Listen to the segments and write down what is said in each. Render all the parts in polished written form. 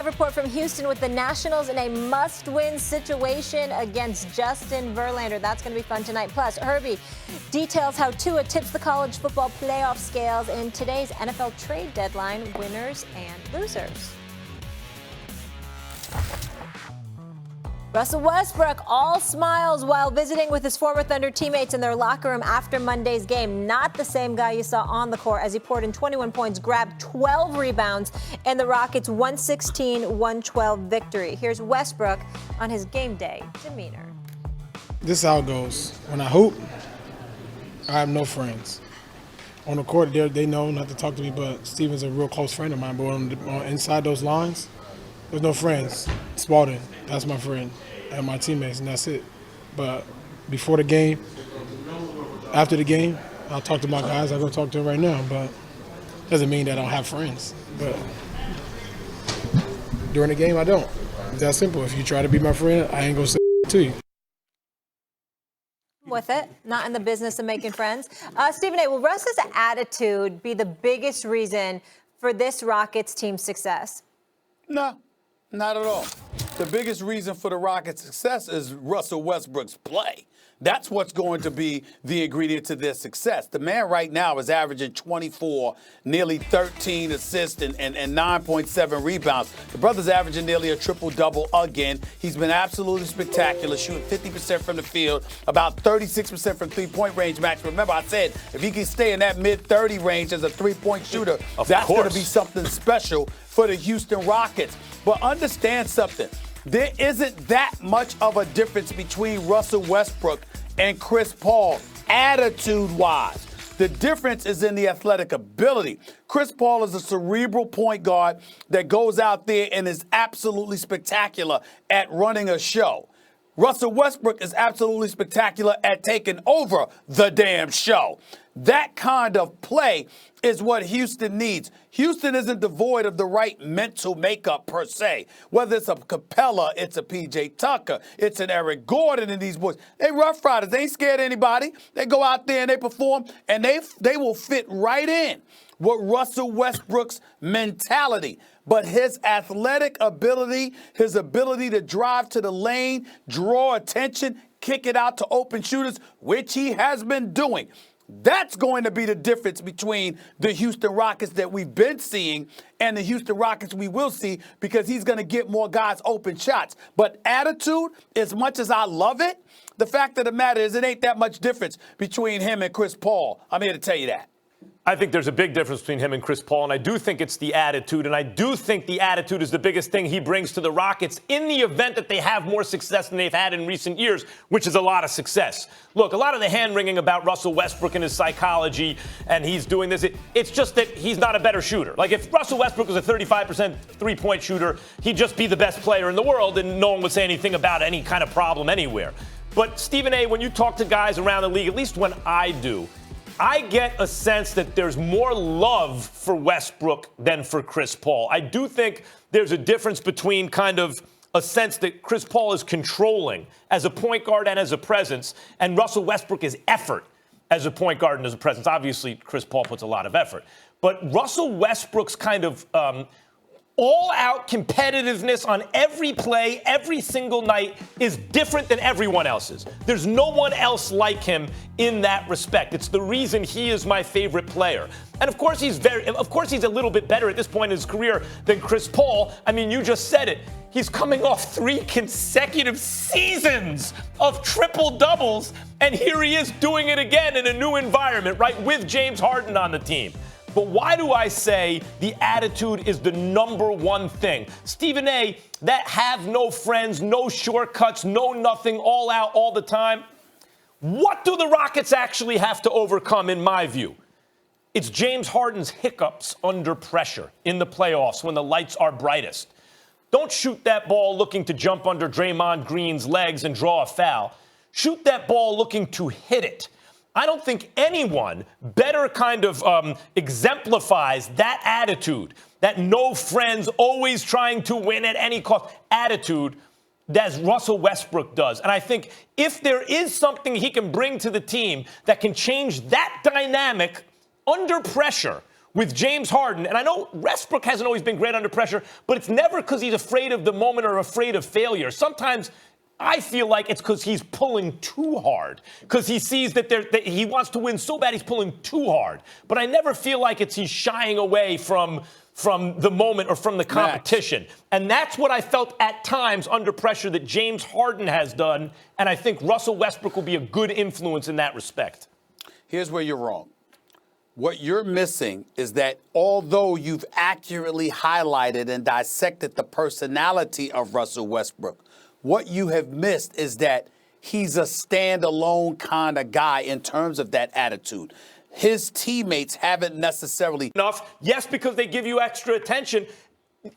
Report from Houston with the Nationals in a must-win situation against Justin Verlander. That's going to be fun tonight. Plus, Herbie details how Tua tips the college football playoff scales in today's NFL trade deadline, winners and losers. Russell Westbrook all smiles while visiting with his former Thunder teammates in their locker room after Monday's game. Not the same guy you saw on the court as he poured in 21 points, grabbed 12 rebounds in the Rockets' 116-112 victory. Here's Westbrook on his game day demeanor. This is how it goes. When I hoop, I have no friends. On the court, they know not to talk to me, but Steven's a real close friend of mine. But on inside those lines, there's no friends. Spalding, that's my friend, and my teammates, and that's it. But before the game, after the game, I'll talk to my guys. I'll go talk to them right now, but doesn't mean that I don't have friends. But during the game, I don't. It's that simple. If you try to be my friend, I ain't gonna say to you. With it, not in the business of making friends. Stephen A., will Russ's attitude be the biggest reason for this Rockets team's success? No. Not at all. The biggest reason for the Rockets' success is Russell Westbrook's play. That's what's going to be the ingredient to their success. The man right now is averaging 24, nearly 13 assists and 9.7 rebounds. The brother's averaging nearly a triple-double again. He's been absolutely spectacular, shooting 50% from the field, about 36% from three-point range, Max. Remember, I said if he can stay in that mid-30 range as a three-point shooter, that's going to be something special for the Houston Rockets. But understand something. There isn't that much of a difference between Russell Westbrook and Chris Paul, attitude-wise. The difference is in the athletic ability. Chris Paul is a cerebral point guard that goes out there and is absolutely spectacular at running a show. Russell Westbrook is absolutely spectacular at taking over the damn show. That kind of play is what Houston needs. Houston isn't devoid of the right mental makeup per se. Whether it's a Capella, it's a P.J. Tucker, it's an Eric Gordon and these boys. They rough riders. They ain't scared of anybody. They go out there and they perform, and they will fit right in with Russell Westbrook's mentality. But his athletic ability, his ability to drive to the lane, draw attention, kick it out to open shooters, which he has been doing. That's going to be the difference between the Houston Rockets that we've been seeing and the Houston Rockets we will see, because he's going to get more guys open shots. But attitude, as much as I love it, the fact of the matter is it ain't that much difference between him and Chris Paul. I'm here to tell you that. I think there's a big difference between him and Chris Paul, and I do think it's the attitude, and I do think the attitude is the biggest thing he brings to the Rockets in the event that they have more success than they've had in recent years, which is a lot of success. Look, a lot of the hand-wringing about Russell Westbrook and his psychology, and he's doing this, it's just that he's not a better shooter. Like, if Russell Westbrook was a 35% three-point shooter, he'd just be the best player in the world, and no one would say anything about any kind of problem anywhere. But, Stephen A., when you talk to guys around the league, at least when I do, I get a sense that there's more love for Westbrook than for Chris Paul. I do think there's a difference between kind of a sense that Chris Paul is controlling as a point guard and as a presence, and Russell Westbrook is effort as a point guard and as a presence. Obviously, Chris Paul puts a lot of effort. But Russell Westbrook's kind of all-out competitiveness on every play, every single night is different than everyone else's. There's no one else like him in that respect. It's the reason he is my favorite player. And of course he's a little bit better at this point in his career than Chris Paul. I mean, you just said it. He's coming off 3 consecutive seasons of triple doubles, and here he is doing it again in a new environment, right, with James Harden on the team. But why do I say the attitude is the number one thing? Stephen A., that have no friends, no shortcuts, no nothing, all out all the time. What do the Rockets actually have to overcome, in my view? It's James Harden's hiccups under pressure in the playoffs when the lights are brightest. Don't shoot that ball looking to jump under Draymond Green's legs and draw a foul. Shoot that ball looking to hit it. I don't think anyone better kind of exemplifies that attitude, that no friends, always trying to win at any cost attitude, as Russell Westbrook does. And I think if there is something he can bring to the team that can change that dynamic under pressure, with James Harden, and I know Westbrook hasn't always been great under pressure, but it's never because he's afraid of the moment or afraid of failure. Sometimes I feel like it's because he's pulling too hard, because he sees that he wants to win so bad he's pulling too hard. But I never feel like he's shying away from the moment or from the competition. And that's what I felt at times under pressure that James Harden has done, and I think Russell Westbrook will be a good influence in that respect. Here's where you're wrong. What you're missing is that although you've accurately highlighted and dissected the personality of Russell Westbrook, what you have missed is that he's a standalone kind of guy in terms of that attitude. His teammates haven't necessarily enough. Yes, because they give you extra attention.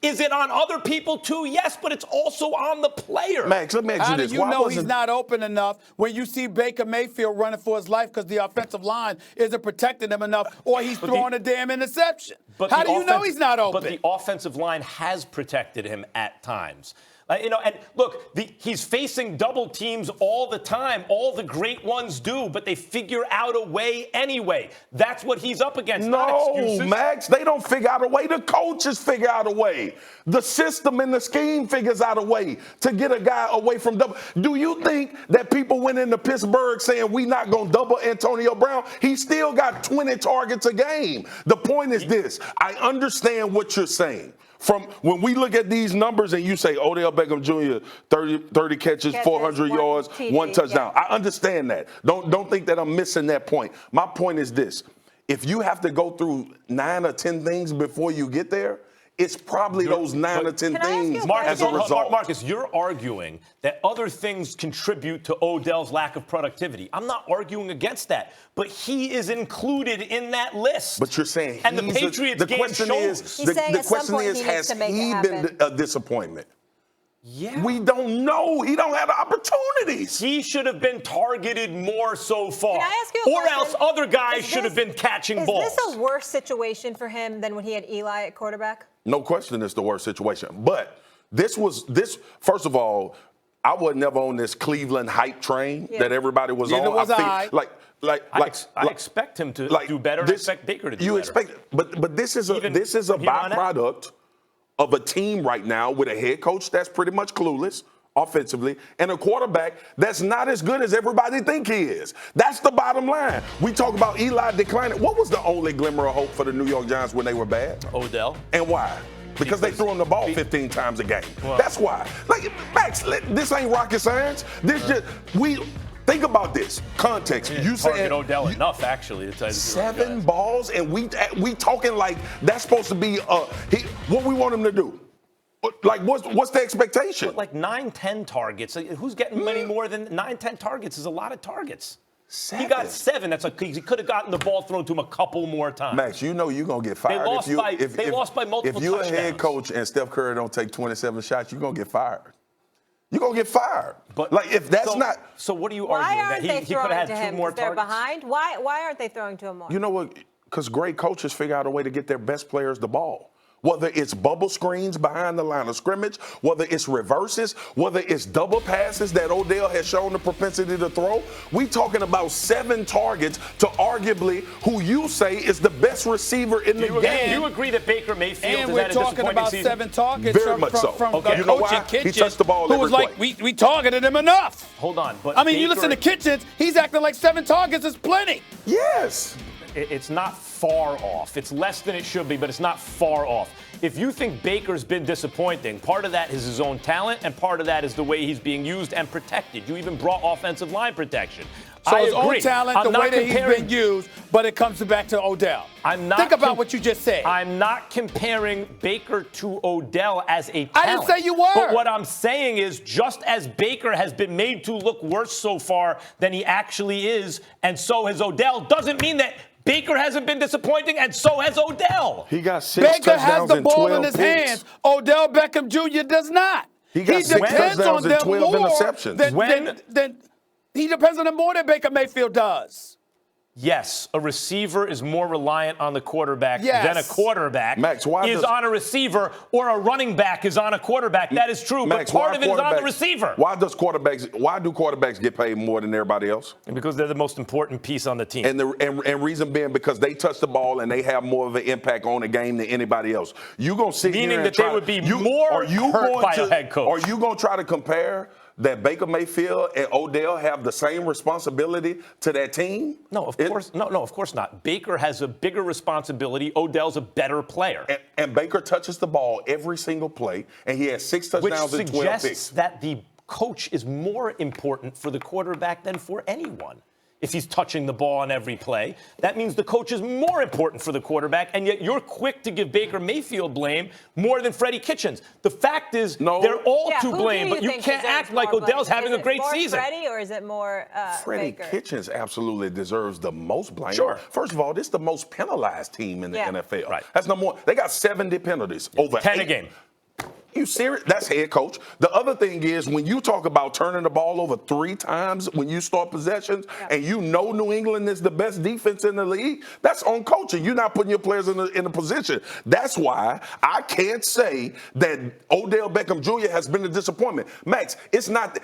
Is it on other people too? Yes, but it's also on the player. Max, let me ask you this. How do you know he's not open enough when you see Baker Mayfield running for his life because the offensive line isn't protecting him enough, or he's throwing a damn interception? How do you know he's not open? But the offensive line has protected him at times. And look, he's facing double teams all the time. All the great ones do, but they figure out a way anyway. That's what he's up against. No, not excuses. Max, they don't figure out a way. The coaches figure out a way. The system and the scheme figures out a way to get a guy away from double. Do you think that people went into Pittsburgh saying we not going to double Antonio Brown? He still got 20 targets a game. The point is this. I understand what you're saying. From when we look at these numbers and you say Odell Beckham Jr. 30 catches, 400 yards, one touchdown. Yeah. I understand that. Don't think that I'm missing that point. My point is this. If you have to go through 9 or 10 things before you get there, it's probably those 9 or 10 things as a result. Marcus, you're arguing that other things contribute to Odell's lack of productivity. I'm not arguing against that, but he is included in that list. But you're saying and the Patriots game shows. The question is, has he been a disappointment? Yeah. We don't know. He don't have the opportunities. He should have been targeted more so far. Can I ask you a question? Or else other guys should have been catching balls. Is this a worse situation for him than when he had Eli at quarterback? No question it's the worst situation. But this, first of all, I was never on this Cleveland hype train that everybody was on. I expect him to do better. I expect Baker to do better. But this is a byproduct of a team right now with a head coach that's pretty much clueless offensively and a quarterback that's not as good as everybody think he is. That's the bottom line. We talk about Eli declining. What was the only glimmer of hope for the New York Giants when they were bad? Odell. And why? Because they threw him the ball 15 times a game. Well, that's why. Like, Max, this ain't rocket science. Think about this context. You said Odell enough, actually, to tell you the truth. 7 balls, and we talking like that's supposed to be what we want him to do. Like, what's the expectation? But like 9-10 targets. Who's getting many more than 9-10 targets? Is a lot of targets. 7. He got 7. He could have gotten the ball thrown to him a couple more times. Max, you know you're going to get fired. They lost by multiple touchdowns. If you're a head coach and Steph Curry don't take 27 shots, you're going to get fired. You're going to get fired. But like, if that's not. So what are you arguing? That he could have had 2 more targets? They're behind? Why aren't they throwing to him more? You know what? Because great coaches figure out a way to get their best players the ball. Whether it's bubble screens behind the line of scrimmage, whether it's reverses, whether it's double passes that Odell has shown the propensity to throw, we talking about 7 targets to arguably who you say is the best receiver in the game. You agree that Baker Mayfield and has we're had a talking disappointing about season? 7 targets from You know why? Kitchens, he touched the ball who every was like, play. we targeted him enough. Hold on. But I mean, you listen to Kitchens, he's acting like 7 targets is plenty. Yes. It's not far off. It's less than it should be, but it's not far off. If you think Baker's been disappointing, part of that is his own talent, and part of that is the way he's being used and protected. You even brought offensive line protection. So his own talent, the way that he's been used, but it comes back to Odell. Think about what you just said. I'm not comparing Baker to Odell as a talent. I didn't say you were. But what I'm saying is, just as Baker has been made to look worse so far than he actually is, and so has Odell, doesn't mean that Baker hasn't been disappointing, and so has Odell. He got 6 Baker has the ball in his picks. hands. Odell Beckham Jr. does not. He got 6 touchdowns and 12 interceptions. He depends on them more than Baker Mayfield does. Yes, a receiver is more reliant on the quarterback than a quarterback Max, is on a receiver, or a running back is on a quarterback. That is true, Max, but part of it is on the receiver. Why do quarterbacks get paid more than everybody else? Because they're the most important piece on the team. And reason being because they touch the ball and they have more of an impact on the game than anybody else. You gonna sit Meaning here and that try, they would be more hurt by a head coach. Are you gonna try to compare that Baker Mayfield and Odell have the same responsibility to that team? No, of course not. Baker has a bigger responsibility. Odell's a better player. And Baker touches the ball every single play, and he has 6 touchdowns and 12 suggests picks. that the coach is more important for the quarterback than for anyone. If he's touching the ball on every play, that means the coach is more important for the quarterback, and yet you're quick to give Baker Mayfield blame more than Freddie Kitchens. The fact is, they're all to blame, but you can't act like Odell's having a great season. Freddie, or is it more Freddie Baker? Kitchens absolutely deserves the most blame. Sure. First of all, this is the most penalized team in the NFL. Right. That's no more. They got 70 penalties over 10 8. a game. You serious? That's head coach. The other thing is when you talk about turning the ball over 3 times when you start possessions, and you know New England is the best defense in the league, that's on coaching. You're not putting your players in a position. That's why I can't say that Odell Beckham Jr. has been a disappointment. Max, it's not.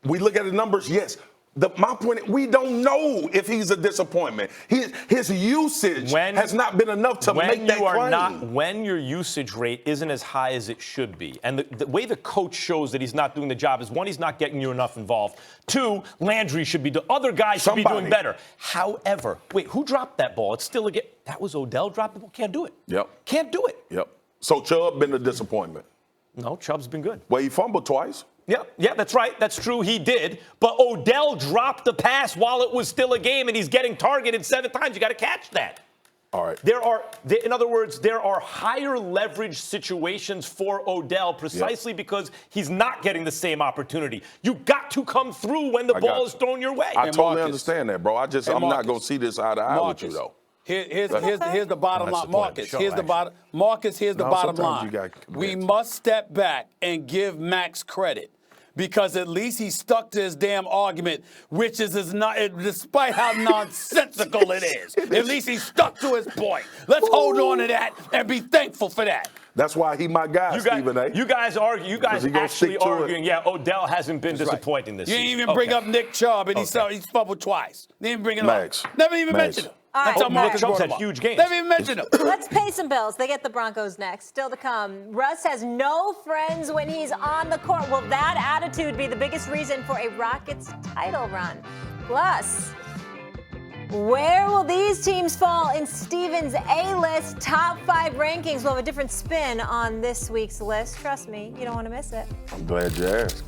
We look at the numbers, yes. My point, we don't know if he's a disappointment. His usage has not been enough to make that claim. When your usage rate isn't as high as it should be, and the way the coach shows that he's not doing the job is, 1, he's not getting you enough involved. 2, Landry should be other guys should be doing better. However, wait, who dropped that ball? It's still that was Odell dropped the ball. Can't do it. Yep. Can't do it. Yep. So Chubb been a disappointment. No, Chubb's been good. Well, he fumbled twice. Yeah, that's right. That's true. He did. But Odell dropped the pass while it was still a game, and he's getting targeted 7 times. You got to catch that. All right. In other words, there are higher leverage situations for Odell precisely because he's not getting the same opportunity. You got to come through when the ball is thrown your way. I totally understand that, bro. I'm not going to see this eye to eye with you, though. Here's the bottom line, Marcus. Here's the bottom line. We must step back and give Max credit, because at least he stuck to his damn argument, which is not, despite how nonsensical it is. At least he stuck to his point. Let's hold on to that and be thankful for that. That's why he my guy, Stephen A. You guys actually arguing, Odell hasn't been disappointing this season. You didn't even bring up Nick Chubb, and he's fumbled twice. Didn't even bring it up. Never even mentioned him. Nick Chubb's had huge games. Never even mentioned him. Let's pay some bills. They get the Broncos next. Still to come. Russ has no friends when he's on the court. Will that attitude be the biggest reason for a Rockets title run? Plus, where will these teams fall in Steven's A-list top 5 rankings? We'll have a different spin on this week's list. Trust me, you don't want to miss it. I'm glad you asked.